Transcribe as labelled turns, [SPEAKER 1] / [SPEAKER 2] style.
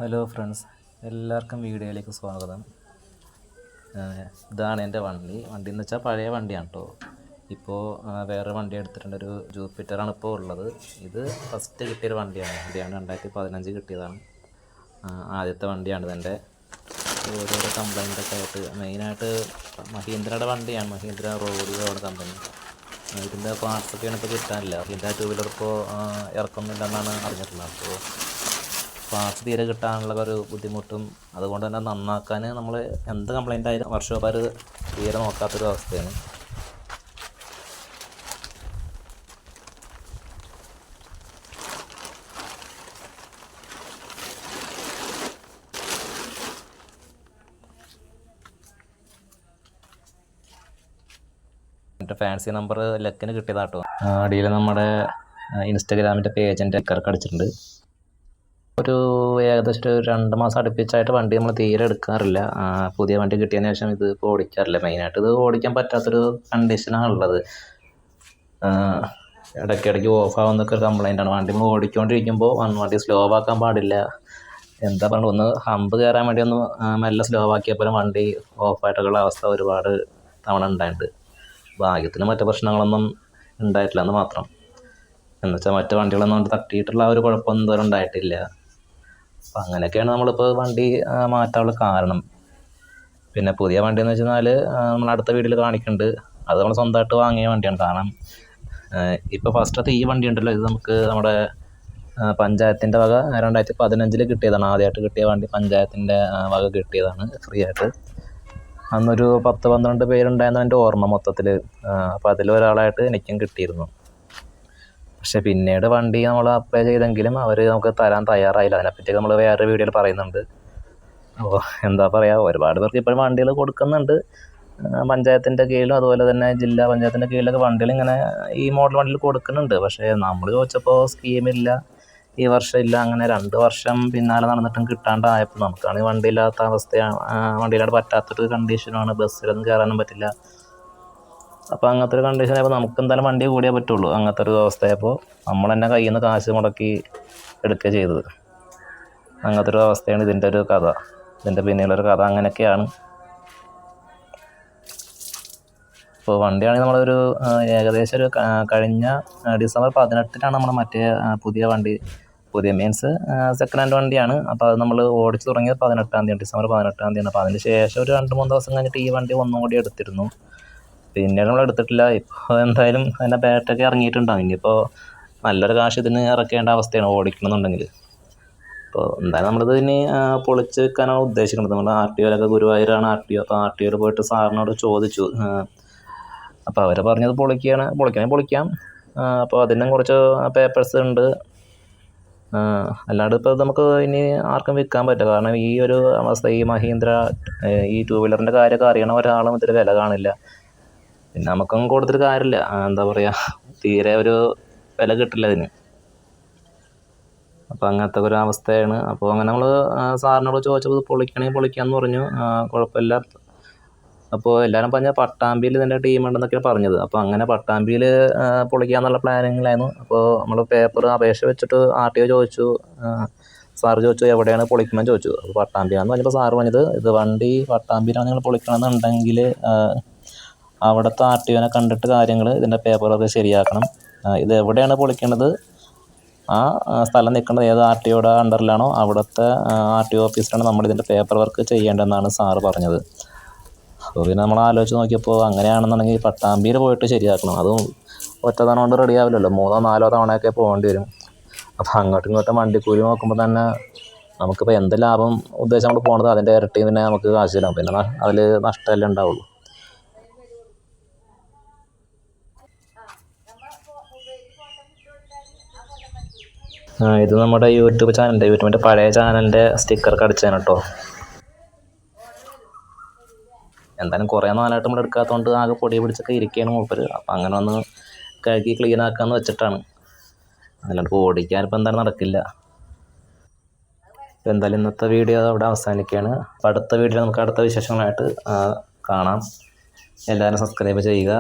[SPEAKER 1] Hello friends, എല്ലാവർക്കും വീഡിയോയിലേക്ക് സ്വാഗതം. ഇതാണ് എൻ്റെ വണ്ടി എന്ന് വെച്ചാൽ പഴയ വണ്ടിയാണ് കേട്ടോ. ഇപ്പോൾ വേറെ വണ്ടി എടുത്തിട്ടുണ്ട്, ഒരു ജൂപ്പിറ്ററാണ് ഇപ്പോൾ ഉള്ളത്. ഇത് ഫസ്റ്റ് കിട്ടിയൊരു വണ്ടിയാണ് 2015 കിട്ടിയതാണ്. ആദ്യത്തെ വണ്ടിയാണ് ഇതെൻ്റെ. ഓരോരോ കംപ്ലൈൻറ്റൊക്കെ ആയിട്ട് മെയിനായിട്ട് മഹീന്ദ്രയുടെ വണ്ടിയാണ്, മഹീന്ദ്ര റോഡിലാണ് കമ്പനി. ഇതിൻ്റെ പാർട്സൊക്കെയാണ് ഇപ്പോൾ കിട്ടാനില്ല. ഇതിൻ്റെ ടൂ വീലർ ഇപ്പോൾ ഇറക്കുന്നില്ലെന്നാണ് അറിഞ്ഞിട്ടുള്ളത്. അപ്പോൾ പാർട്സ് തീരെ കിട്ടാനുള്ള ഒരു ബുദ്ധിമുട്ടും, അതുകൊണ്ട് തന്നെ നന്നാക്കാൻ നമ്മൾ എന്ത് കംപ്ലൈൻ്റ് ആയാലും വർക്ക്ഷോപ്പുകാർ തീരെ നോക്കാത്തൊരു അവസ്ഥയാണ്. എൻ്റെ ഫാൻസി നമ്പർ ലക്കിന് കിട്ടിയതാട്ടോ. അടിയിൽ നമ്മുടെ ഇൻസ്റ്റഗ്രാമിൻ്റെ പേജിൻ്റെ കറക്ക് അടിച്ചിട്ടുണ്ട്. ഒരു ഏകദേശം ഒരു 2 മാസം അടുപ്പിച്ചായിട്ട് വണ്ടി നമ്മൾ തീരെ എടുക്കാറില്ല. പുതിയ വണ്ടി കിട്ടിയതിന് ശേഷം ഇത് ഇപ്പോൾ ഓടിക്കാറില്ല. മെയിനായിട്ട് ഇത് ഓടിക്കാൻ പറ്റാത്തൊരു കണ്ടീഷനാണ് ഉള്ളത്. ഇടയ്ക്കിടയ്ക്ക് ഓഫ് ആവുന്നൊക്കെ ഒരു കംപ്ലൈൻ്റാണ്. വണ്ടി നമ്മൾ ഓടിക്കൊണ്ടിരിക്കുമ്പോൾ വണ്ടി സ്ലോ ആക്കാൻ പാടില്ല. എന്താ പറയുക, ഒന്ന് ഹമ്പ് കയറാൻ വേണ്ടി ഒന്ന് മെല്ലെ സ്ലോ ആക്കിയപ്പോഴും വണ്ടി ഓഫായിട്ടൊക്കെയുള്ള അവസ്ഥ ഒരുപാട് തവണ ഉണ്ടായിട്ടുണ്ട്. ഭാഗ്യത്തിന് മറ്റു പ്രശ്നങ്ങളൊന്നും ഉണ്ടായിട്ടില്ല എന്ന് മാത്രം. എന്നുവെച്ചാൽ മറ്റു വണ്ടികളൊന്നും കൊണ്ട് തട്ടിയിട്ടുള്ള ഒരു കുഴപ്പമൊന്നും ഇതുവരെ ഉണ്ടായിട്ടില്ല. അപ്പം അങ്ങനെയൊക്കെയാണ് നമ്മളിപ്പോൾ വണ്ടി മാറ്റാനുള്ള കാരണം. പിന്നെ പുതിയ വണ്ടി എന്ന് വെച്ചാൽ നമ്മൾ അടുത്ത വീഡിയോയിൽ കാണിക്കുന്നുണ്ട്. അത് നമ്മൾ സ്വന്തമായിട്ട് വാങ്ങിയ വണ്ടിയാണ്. കാരണം ഇപ്പോൾ ഫസ്റ്റത്തെ ഈ വണ്ടി ഉണ്ടല്ലോ, ഇത് നമുക്ക് നമ്മുടെ പഞ്ചായത്തിൻ്റെ വക 2015 കിട്ടിയതാണ്. ആദ്യമായിട്ട് കിട്ടിയ വണ്ടി പഞ്ചായത്തിൻ്റെ വക കിട്ടിയതാണ്, ഫ്രീ ആയിട്ട്. അന്നൊരു 10-12 പേരുണ്ടായിരുന്നു എൻ്റെ ഓർമ്മ മൊത്തത്തിൽ. അപ്പോൾ അതിലൊരാളായിട്ട് എനിക്കും കിട്ടിയിരുന്നു. പക്ഷെ പിന്നീട് വണ്ടി നമ്മൾ അപ്ലൈ ചെയ്തെങ്കിലും അവർ നമുക്ക് തരാൻ തയ്യാറായില്ല. അതിനെപ്പറ്റിയൊക്കെ നമ്മൾ വേറെ വീഡിയോയിൽ പറയുന്നുണ്ട്. അപ്പോൾ എന്താ പറയുക, ഒരുപാട് പേർക്ക് ഇപ്പോഴും വണ്ടികൾ കൊടുക്കുന്നുണ്ട്. പഞ്ചായത്തിൻ്റെ കീഴിലും അതുപോലെ തന്നെ ജില്ലാ പഞ്ചായത്തിൻ്റെ കീഴിലൊക്കെ വണ്ടികൾ ഇങ്ങനെ ഈ മോഡൽ വണ്ടിയിൽ കൊടുക്കുന്നുണ്ട്. പക്ഷേ നമ്മൾ ചോദിച്ചപ്പോൾ സ്കീമില്ല, ഈ വർഷം ഇല്ല. അങ്ങനെ 2 വർഷം പിന്നാലെ നടന്നിട്ടും കിട്ടാണ്ടായപ്പോൾ നമുക്കാണെങ്കിൽ വണ്ടിയില്ലാത്ത അവസ്ഥയാണ്. വണ്ടിയിലാണ്ട് പറ്റാത്തൊരു കണ്ടീഷനാണ്. ബസ്സിലൊന്നും കയറാനും പറ്റില്ല. അപ്പോൾ അങ്ങനത്തെ ഒരു കണ്ടീഷനായപ്പോൾ നമുക്ക് എന്തായാലും വണ്ടി കൂടിയേ പറ്റുള്ളൂ. അങ്ങനത്തെ ഒരു അവസ്ഥയായപ്പോൾ നമ്മൾ തന്നെ കയ്യിൽ നിന്ന് കാശ് മുടക്കി എടുക്കുക ചെയ്തത്. അങ്ങനത്തെ ഒരു അവസ്ഥയാണ് ഇതിൻ്റെ ഒരു കഥ. ഇതിൻ്റെ പിന്നിലൊരു കഥ അങ്ങനെയൊക്കെയാണ്. ഇപ്പോൾ വണ്ടിയാണെങ്കിൽ നമ്മളൊരു ഏകദേശം ഒരു കഴിഞ്ഞ ഡിസംബർ 18 നമ്മൾ മറ്റേ പുതിയ വണ്ടി, പുതിയ മീൻസ് സെക്കൻഡ് ഹാൻഡ് വണ്ടിയാണ്. അപ്പോൾ അത് നമ്മൾ ഓടിച്ച് തുടങ്ങിയത് 18-ാം തീയതി, ഡിസംബർ 18-ാം തീയതിയാണ്. അപ്പോൾ അതിന് ശേഷം ഒരു 2-3 ദിവസം കഴിഞ്ഞിട്ട് ഈ വണ്ടി ഒന്നും കൂടി എടുത്തിരുന്നു. പിന്നീട് നമ്മൾ എടുത്തിട്ടില്ല. ഇപ്പോൾ എന്തായാലും അതിൻ്റെ ബാറ്റൊക്കെ ഇറങ്ങിയിട്ടുണ്ടാകും. ഇനിയിപ്പോൾ നല്ലൊരു കാശ് ഇതിന് ഇറക്കേണ്ട അവസ്ഥയാണ് ഓടിക്കണമെന്നുണ്ടെങ്കിൽ. അപ്പോൾ എന്തായാലും നമ്മളിത് ഇനി പൊളിച്ച് വെക്കാനാണ് ഉദ്ദേശിക്കുന്നത്. നമ്മൾ RTOയിലൊക്കെ, ഗുരുവായൂരാണ് RTO. അപ്പോൾ RTOയിൽ പോയിട്ട് സാറിനോട് ചോദിച്ചു. അപ്പോൾ അവർ പറഞ്ഞത് പൊളിക്കണമെങ്കിൽ പൊളിക്കാം. അപ്പോൾ അതിനും കുറച്ച് പേപ്പേഴ്സ് ഉണ്ട്. അല്ലാണ്ട് ഇപ്പോൾ നമുക്ക് ഇനി ആർക്കും വിൽക്കാൻ പറ്റില്ല. കാരണം ഈ ഒരു അവസ്ഥ, ഈ മഹീന്ദ്ര ഈ 2 വീലറിൻ്റെ കാര്യമൊക്കെ അറിയണ ഒരാളും ഇതിൽ വില കാണില്ല. പിന്നെ നമുക്കൊന്നും കൊടുത്തിട്ട് കാര്യമില്ല. എന്താ പറയുക, തീരെ ഒരു വില കിട്ടില്ല ഇതിന്. അപ്പോൾ അങ്ങനത്തെ ഒരു അവസ്ഥയാണ്. അപ്പോൾ അങ്ങനെ നമ്മൾ സാറിനോട് ചോദിച്ചപ്പോൾ പൊളിക്കണമെങ്കിൽ പൊളിക്കാമെന്ന് പറഞ്ഞു. കുഴപ്പമില്ല. അപ്പോൾ എല്ലാവരും പറഞ്ഞ പട്ടാമ്പിയിൽ ഇതിൻ്റെ ടീമുണ്ടെന്നൊക്കെയാണ് പറഞ്ഞത്. അപ്പോൾ അങ്ങനെ പട്ടാമ്പിയിൽ പൊളിക്കാമെന്നുള്ള പ്ലാനിങ്ങിലായിരുന്നു. അപ്പോൾ നമ്മൾ പേപ്പർ അപേക്ഷ വെച്ചിട്ട് RTO ചോദിച്ചു. സാറ് ചോദിച്ചു എവിടെയാണ് പൊളിക്കുമെന്ന് ചോദിച്ചു. അപ്പോൾ പട്ടാമ്പിയാണെന്ന് പറഞ്ഞപ്പോൾ സാറ് പറഞ്ഞത്, ഇത് വണ്ടി പട്ടാമ്പിയിലാണ് നിങ്ങൾ പൊളിക്കണമെന്നുണ്ടെങ്കിൽ അവിടുത്തെ RTOനെ കണ്ടിട്ട് കാര്യങ്ങൾ, ഇതിൻ്റെ പേപ്പറൊക്കെ ശരിയാക്കണം. ഇത് എവിടെയാണ് പൊളിക്കേണ്ടത്, ആ സ്ഥലം നിൽക്കേണ്ടത് ഏത് RTOയുടെ അണ്ടറിലാണോ അവിടുത്തെ RTO ഓഫീസിലാണ് നമ്മളിതിൻ്റെ പേപ്പർ വർക്ക് ചെയ്യേണ്ടതെന്നാണ് സാറ് പറഞ്ഞത്. അപ്പോൾ പിന്നെ നമ്മൾ ആലോചിച്ച് നോക്കിയപ്പോൾ അങ്ങനെയാണെന്നുണ്ടെങ്കിൽ പട്ടാമ്പിയിൽ പോയിട്ട് ശരിയാക്കണം. അതും ഒറ്റ തവണ കൊണ്ട് റെഡി ആവില്ലല്ലോ, 3-4 തവണയൊക്കെ പോകേണ്ടി വരും. അപ്പോൾ അങ്ങോട്ടും ഇങ്ങോട്ടും വണ്ടിക്കൂലി നോക്കുമ്പോൾ തന്നെ നമുക്കിപ്പോൾ എന്ത് ലാഭം ഉദ്ദേശം നമ്മൾ പോകുന്നത് അതിൻ്റെ ഇരട്ടി പിന്നെ നമുക്ക് കാശില്ല. പിന്നെ അതിൽ നഷ്ടമല്ലേ ഉണ്ടാവുള്ളൂ. ഇത് നമ്മുടെ യൂട്യൂബിൻ്റെ പഴയ ചാനലിൻ്റെ സ്റ്റിക്കറൊക്കെ അടിച്ചതാണ് കേട്ടോ. എന്തായാലും കുറേ നാളായിട്ട് നമ്മൾ എടുക്കാത്തതുകൊണ്ട് ആകെ പൊടി പിടിച്ചൊക്കെ ഇരിക്കുകയാണ് മൂപ്പര്. അപ്പം അങ്ങനെ ഒന്ന് കഴുകി ക്ലീൻ ആക്കാമെന്ന് വെച്ചിട്ടാണ്. അല്ലാണ്ട് ഓടിക്കാനിപ്പോൾ എന്തായാലും നടക്കില്ല. അപ്പോൾ എന്തായാലും ഇന്നത്തെ വീഡിയോ അവിടെ അവസാനിക്കുകയാണ്. അപ്പോൾ അടുത്ത വീഡിയോ നമുക്ക് അടുത്ത വിശേഷങ്ങളായിട്ട് കാണാം. എല്ലാവരും സബ്സ്ക്രൈബ് ചെയ്യുക.